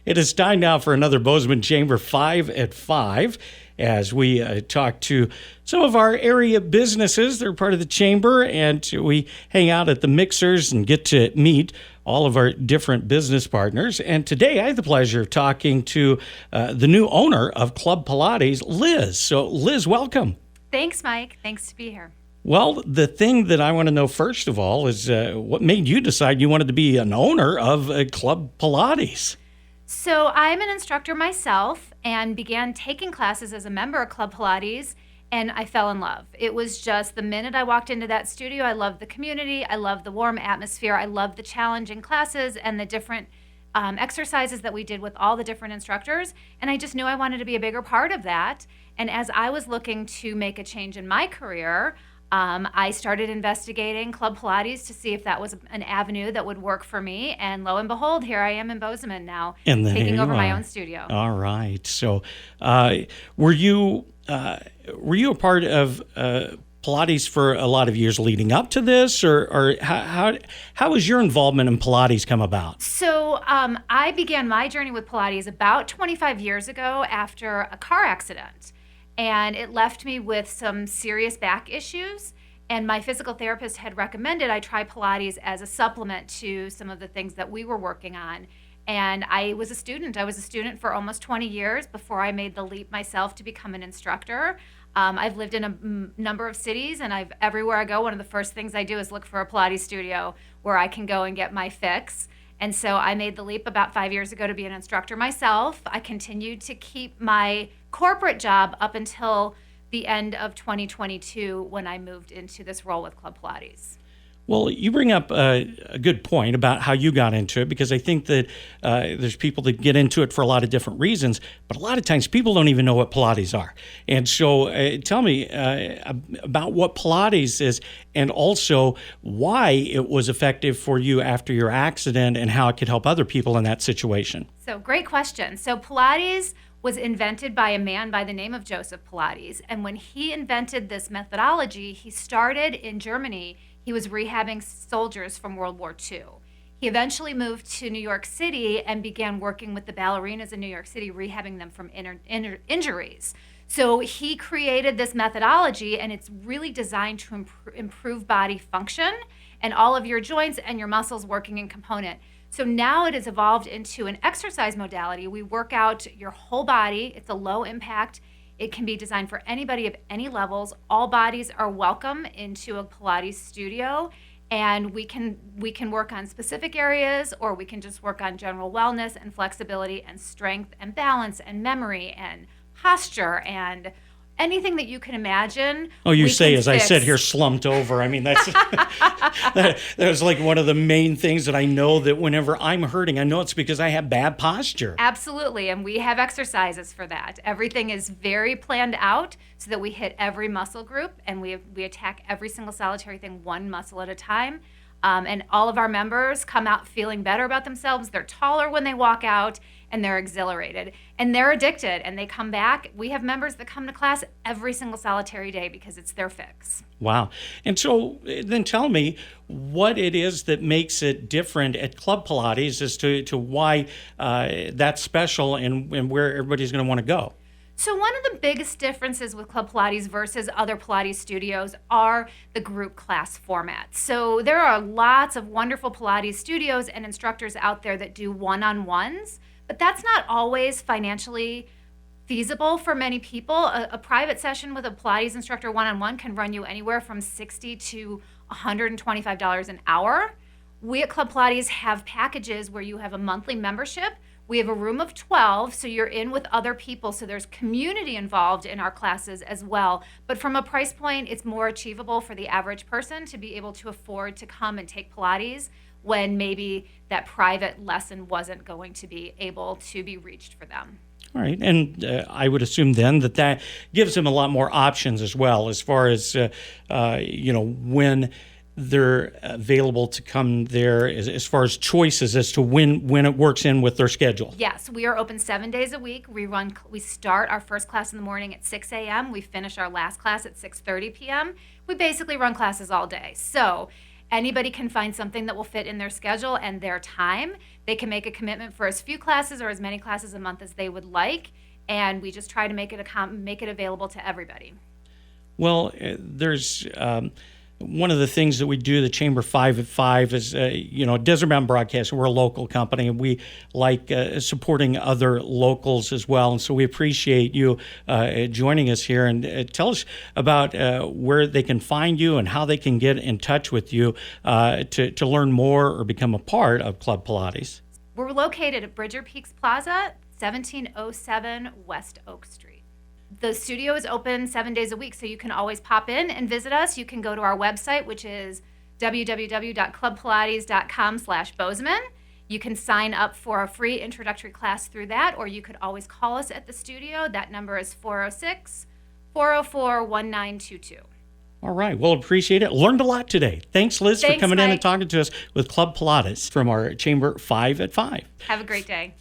It is time now for another Bozeman Chamber 5 at 5 as we talk to some of our area businesses. They're part of the chamber, and we hang out at the mixers and get to meet all of our different business partners. And today I have the pleasure of talking to the new owner of Club Pilates, Liz. So Liz, welcome. Thanks, Mike. Thanks to be here. Well, the thing that I want to know first of all is what made you decide you wanted to be an owner of Club Pilates? So I'm an instructor myself and began taking classes as a member of Club Pilates, and I fell in love. It was just the minute I walked into that studio, I loved the community, I loved the warm atmosphere, I loved the challenging classes and the different exercises that we did with all the different instructors, and I just knew I wanted to be a bigger part of that. And as I was looking to make a change in my career, I started investigating Club Pilates to see if that was an avenue that would work for me. And lo and behold, here I am in Bozeman now, taking over my own studio. All right. So were you a part of Pilates for a lot of years leading up to this? Or how has your involvement in Pilates come about? So I began my journey with Pilates about 25 years ago after a car accident. And it left me with some serious back issues. And my physical therapist had recommended I try Pilates as a supplement to some of the things that we were working on. And I was a student. I was a student for almost 20 years before I made the leap myself to become an instructor. I've lived in a number of cities, and everywhere I go, one of the first things I do is look for a Pilates studio where I can go and get my fix. And so I made the leap about 5 years ago to be an instructor myself. I continued to keep my corporate job up until the end of 2022 when I moved into this role with Club Pilates. Well, you bring up a good point about how you got into it, because I think that there's people that get into it for a lot of different reasons, but a lot of times people don't even know what Pilates are. And so tell me about what Pilates is, and also why it was effective for you after your accident and how it could help other people in that situation. So great question. So Pilates was invented by a man by the name of Joseph Pilates. And when he invented this methodology, he started in Germany. He was rehabbing soldiers from World War II. He eventually moved to New York City and began working with the ballerinas in New York City, rehabbing them from injuries. So he created this methodology, and it's really designed to improve body function and all of your joints and your muscles working in component. So now it has evolved into an exercise modality. We work out your whole body. It's a low impact. It can be designed for anybody of any levels. All bodies are welcome into a Pilates studio, and we can work on specific areas, or we can just work on general wellness and flexibility and strength and balance and memory and posture and anything that you can imagine. Oh, you say as I sit here slumped over. I mean, that's that was like one of the main things that I know, that whenever I'm hurting, I know it's because I have bad posture. Absolutely, and we have exercises for that. Everything is very planned out so that we hit every muscle group, and we attack every single solitary thing one muscle at a time. And all of our members come out feeling better about themselves. They're taller when they walk out, and they're exhilarated, and they're addicted, and they come back. We have members that come to class every single solitary day because it's their fix. Wow. And so then tell me what it is that makes it different at Club Pilates as to why that's special and where everybody's going to want to go. So one of the biggest differences with Club Pilates versus other Pilates studios are the group class format. So there are lots of wonderful Pilates studios and instructors out there that do one-on-ones, but that's not always financially feasible for many people. A private session with a Pilates instructor one-on-one can run you anywhere from $60 to $125 an hour. We at Club Pilates have packages where you have a monthly membership. We have a room of 12, so you're in with other people, so there's community involved in our classes as well. But from a price point, it's more achievable for the average person to be able to afford to come and take Pilates when maybe that private lesson wasn't going to be able to be reached for them. All right, and I would assume then that gives them a lot more options as well, as far as when they're available to come there, as far as choices as to when it works in with their schedule. Yes, we are open 7 days a week. We start our first class in the morning at 6 a.m. We finish our last class at 6:30 p.m. We basically run classes all day. So Anybody can find something that will fit in their schedule and their time. They can make a commitment for as few classes or as many classes a month as they would like, and we just try to make it available to everybody. Well, there's one of the things that we do, the Chamber 5 at 5, is, Desert Mountain Broadcasting. We're a local company, and we like supporting other locals as well. And so we appreciate you joining us here. And tell us about where they can find you and how they can get in touch with you to learn more or become a part of Club Pilates. We're located at Bridger Peaks Plaza, 1707 West Oak Street. The studio is open 7 days a week, so you can always pop in and visit us. You can go to our website, which is www.clubpilates.com/Bozeman. You can sign up for a free introductory class through that, or you could always call us at the studio. That number is 406-404-1922. All right. Well, appreciate it. Learned a lot today. Thanks, Liz, for coming in and talking to us with Club Pilates from our Chamber 5 at 5. Have a great day.